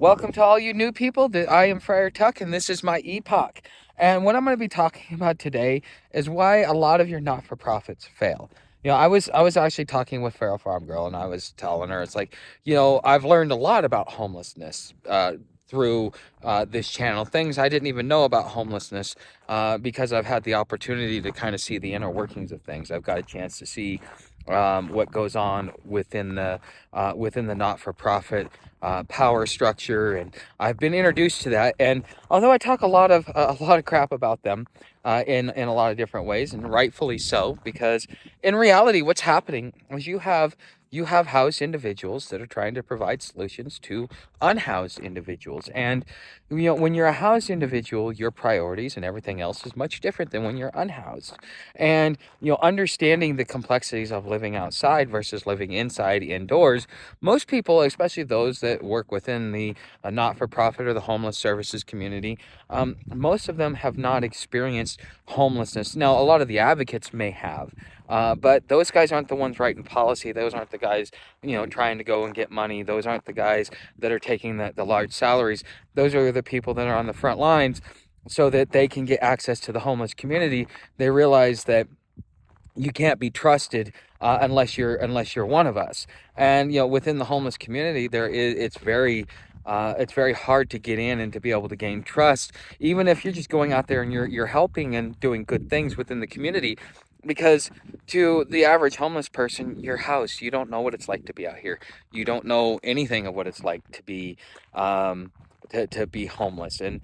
Welcome to all you new people. I am Friar Tuck, and this is my epoch. And what I'm going to be talking about today is why a lot of your not-for-profits fail. I was actually talking with Feral Farm Girl, and I was telling her it's like, I've learned a lot about homelessness through this channel. Things I didn't even know about homelessness because I've had the opportunity to kind of see the inner workings of things. I've got a chance to see what goes on within the not-for-profit power structure, and I've been introduced to that. And although I talk a lot of crap about them in a lot of different ways, and rightfully so, because in reality, what's happening is you have housed individuals that are trying to provide solutions to unhoused individuals. And when you're a housed individual, your priorities and everything else is much different than when you're unhoused. And understanding the complexities of living outside versus living inside indoors, most people, especially those that work within the not-for-profit or the homeless services community, most of them have not experienced homelessness. Now, a lot of the advocates may have, but those guys aren't the ones writing policy. Those aren't the guys, trying to go and get money. Those aren't the guys that are taking the large salaries. Those are the people that are on the front lines so that they can get access to the homeless community. They realize that you can't be trusted unless you're one of us. And within the homeless community, it's very hard to get in and to be able to gain trust, even if you're just going out there and you're helping and doing good things within the community. Because to the average homeless person, your house, you don't know what it's like to be out here. You don't know anything of what it's like to be to be homeless. And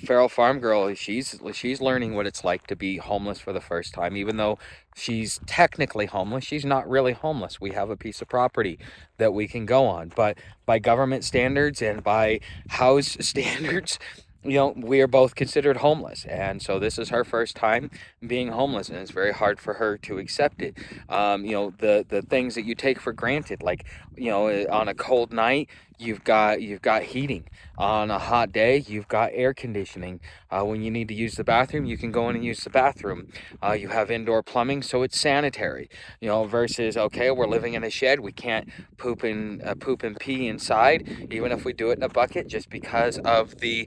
Feral Farm Girl, she's learning what it's like to be homeless for the first time. Even though she's technically homeless, she's not really homeless. We have a piece of property that we can go on, but by government standards and by house standards, we are both considered homeless. And so this is her first time being homeless, and it's very hard for her to accept it. The things that you take for granted, like on a cold night, you've got heating. On a hot day, you've got air conditioning. When you need to use the bathroom, you can go in and use the bathroom. You have indoor plumbing, so it's sanitary. Versus, okay, we're living in a shed, we can't poop and pee inside, even if we do it in a bucket, just because of the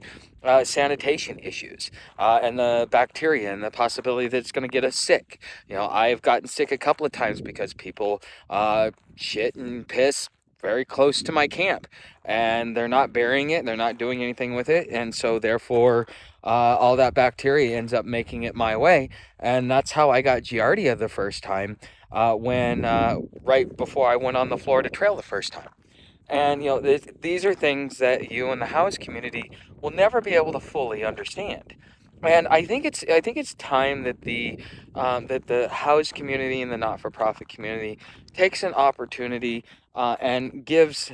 sanitation issues and the bacteria and the possibility that it's going to get us sick. I've gotten sick a couple of times because people shit and piss very close to my camp, and they're not burying it, they're not doing anything with it, and so therefore all that bacteria ends up making it my way. And that's how I got giardia the first time, when right before I went on the Florida Trail the first time. And these are things that you in the house community will never be able to fully understand. And I think it's time that the house community and the not-for-profit community takes an opportunity and gives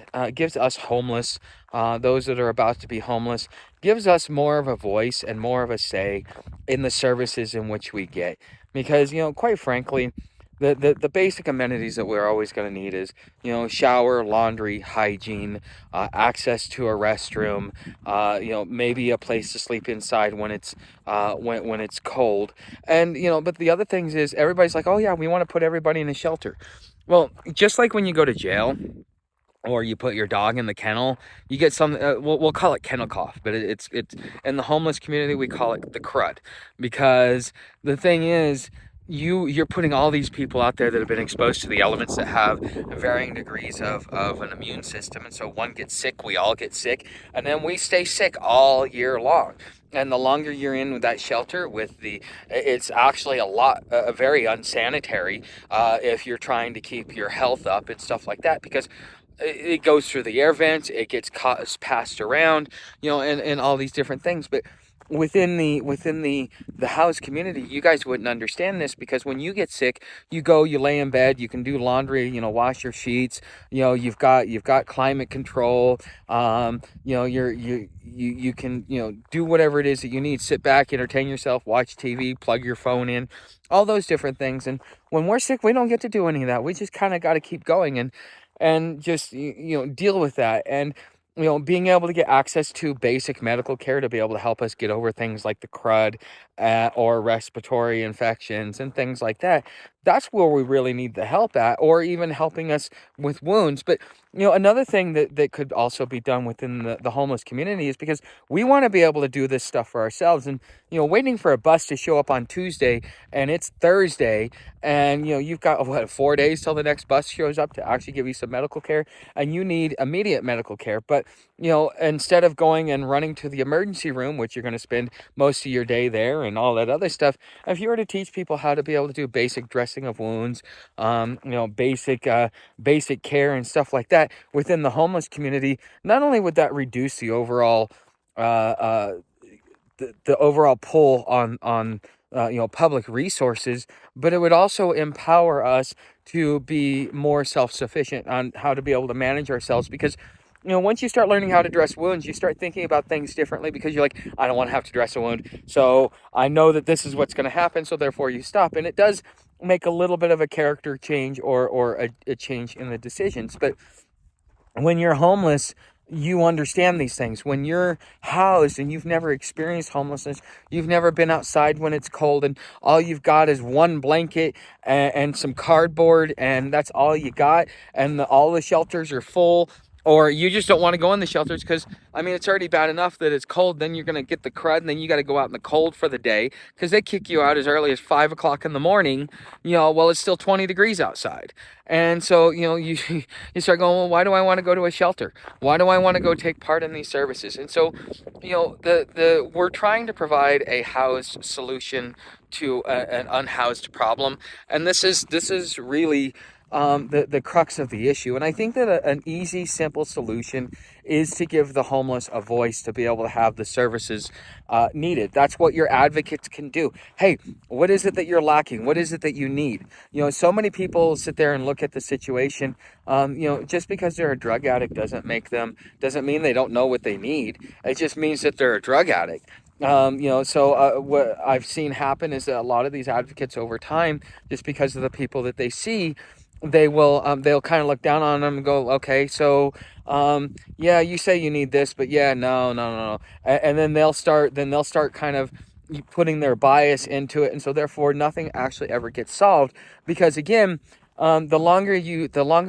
us homeless, those that are about to be homeless, gives us more of a voice and more of a say in the services in which we get. Because quite frankly, the basic amenities that we're always going to need is shower, laundry, hygiene, access to a restroom, maybe a place to sleep inside when it's cold. And but the other things is everybody's like, oh yeah, we want to put everybody in a shelter. Well, just like when you go to jail or you put your dog in the kennel, you get some. We'll call it kennel cough, but it's in the homeless community we call it the crud, because the thing is, you're putting all these people out there that have been exposed to the elements that have varying degrees of an immune system. And so one gets sick, we all get sick, and then we stay sick all year long. And the longer you're in with that shelter, it's actually very unsanitary if you're trying to keep your health up and stuff like that, because it goes through the air vents, it gets passed around, and all these different things. But within the house community, you guys wouldn't understand this, because when you get sick, you lay in bed, you can do laundry, wash your sheets, you've got climate control, you can do whatever it is that you need, sit back, entertain yourself, watch TV, plug your phone in, all those different things. And when we're sick, we don't get to do any of that. We just kind of got to keep going and just deal with that. And being able to get access to basic medical care to be able to help us get over things like the crud or respiratory infections and things like that. That's where we really need the help at, or even helping us with wounds. But another thing that could also be done within the homeless community is because we want to be able to do this stuff for ourselves. And waiting for a bus to show up on Tuesday and it's Thursday, and you've got what, 4 days till the next bus shows up to actually give you some medical care, and you need immediate medical care. But instead of going and running to the emergency room, which you're going to spend most of your day there and all that other stuff, if you were to teach people how to be able to do basic dressing of wounds, basic care and stuff like that within the homeless community, not only would that reduce the overall uh, uh, the overall pull on public resources, but it would also empower us to be more self-sufficient on how to be able to manage ourselves. Because once you start learning how to dress wounds, you start thinking about things differently, because you're like, I don't want to have to dress a wound, so I know that this is what's going to happen, so therefore you stop. And it does make a little bit of a character change, or a change in the decisions. But when you're homeless, you understand these things. When you're housed and you've never experienced homelessness, you've never been outside when it's cold, and all you've got is one blanket and some cardboard, and that's all you got, and all the shelters are full, or you just don't want to go in the shelters because, I mean, it's already bad enough that it's cold. Then you're going to get the crud, and then you got to go out in the cold for the day because they kick you out as early as 5 o'clock in the morning, while it's still 20 degrees outside. And so, you you start going, well, why do I want to go to a shelter? Why do I want to go take part in these services? And so, we're trying to provide a housed solution to an unhoused problem, and this is really the crux of the issue. And I think that an easy, simple solution is to give the homeless a voice to be able to have the services needed. That's what your advocates can do. Hey, what is it that you're lacking? What is it that you need? So many people sit there and look at the situation. Just because they're a drug addict doesn't mean they don't know what they need. It just means that they're a drug addict. So what I've seen happen is that a lot of these advocates over time, just because of the people that they see, they'll kind of look down on them and go, okay, so yeah, you say you need this, but yeah, no, no, no, no. And then they'll start kind of putting their bias into it, and so therefore nothing actually ever gets solved. Because again, the longer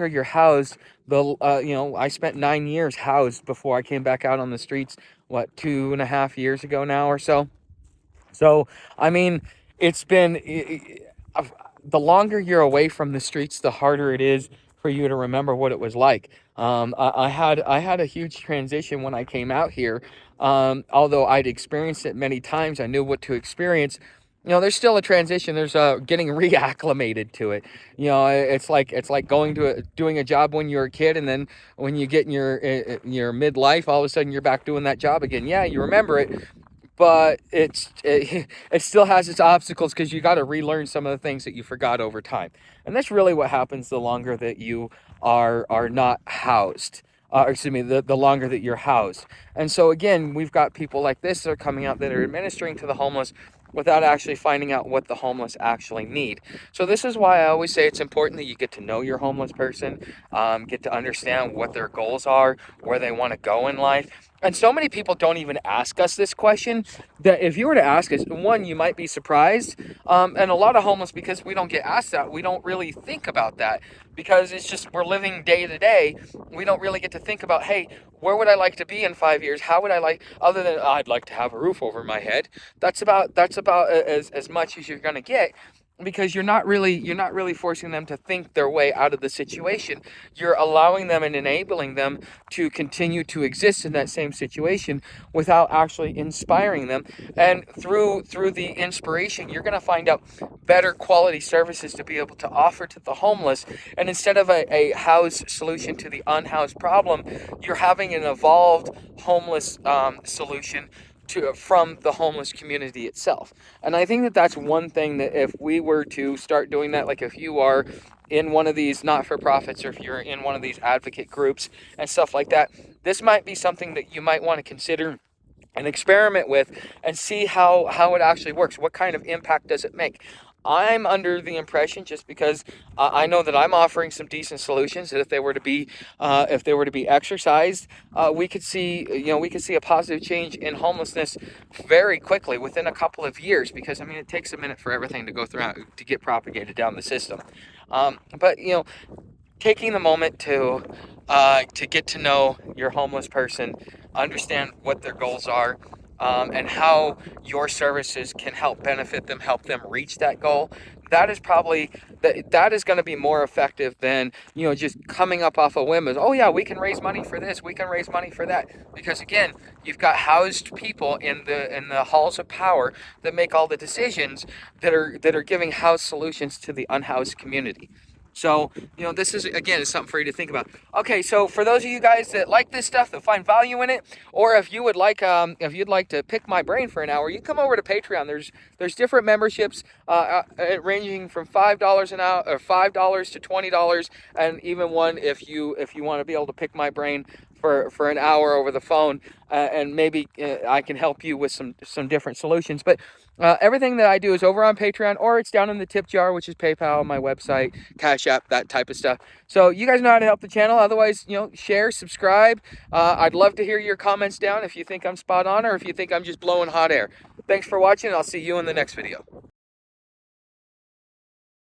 you're housed, I spent 9 years housed before I came back out on the streets, what, 2.5 years ago now or so. So, I mean, it's been the longer you're away from the streets, the harder it is for you to remember what it was like. I had a huge transition when I came out here. Although I'd experienced it many times, I knew what to experience. There's still a transition. There's getting reacclimated to it. It's like doing a job when you're a kid, and then when you get in your midlife, all of a sudden you're back doing that job again. Yeah, you remember it, but it still has its obstacles, because you got to relearn some of the things that you forgot over time. And that's really what happens the longer that you are not housed. Excuse me, the longer that you're housed. And so again, we've got people like this that are coming out that are administering to the homeless without actually finding out what the homeless actually need. So this is why I always say it's important that you get to know your homeless person, get to understand what their goals are, where they want to go in life. And so many people don't even ask us this question, that if you were to ask us, one, you might be surprised. And a lot of homeless, because we don't get asked that, we don't really think about that, because it's just, we're living day to day. We don't really get to think about, hey, where would I like to be in 5 years? How would I like, other than I'd like to have a roof over my head. That's about as much as you're going to get, because you're not really forcing them to think their way out of the situation. You're allowing them and enabling them to continue to exist in that same situation without actually inspiring them. And through the inspiration, you're going to find out better quality services to be able to offer to the homeless. And instead of a housed solution to the unhoused problem, you're having an evolved homeless solution from the homeless community itself. And I think that that's one thing that, if we were to start doing that, like if you are in one of these not-for-profits, or if you're in one of these advocate groups and stuff like that, this might be something that you might want to consider and experiment with, and see how it actually works. What kind of impact does it make? I'm under the impression, just because I know that I'm offering some decent solutions, that if they were to be exercised, we could see, we could see a positive change in homelessness very quickly within a couple of years. Because I mean, it takes a minute for everything to go through to get propagated down the system. But taking the moment to get to know your homeless person, understand what their goals are, and how your services can help benefit them, help them reach that goal. That is probably that is going to be more effective than just coming up off a whim as, oh yeah, we can raise money for this, we can raise money for that. Because again, you've got housed people in the halls of power that make all the decisions, that are giving house solutions to the unhoused community. So, this is, again, is something for you to think about. Okay, so for those of you guys that like this stuff, that find value in it, or if you would like, if you'd like to pick my brain for an hour, you come over to Patreon. There's different memberships, ranging from $5 an hour, or $5 to $20, and even one if you want to be able to pick my brain for an hour over the phone, and maybe I can help you with some different solutions. But everything that I do is over on Patreon, or it's down in the tip jar, which is PayPal, my website, Cash App, that type of stuff. So you guys know how to help the channel. Otherwise, share, subscribe. I'd love to hear your comments down if you think I'm spot on, or if you think I'm just blowing hot air. Thanks for watching, and I'll see you in the next video.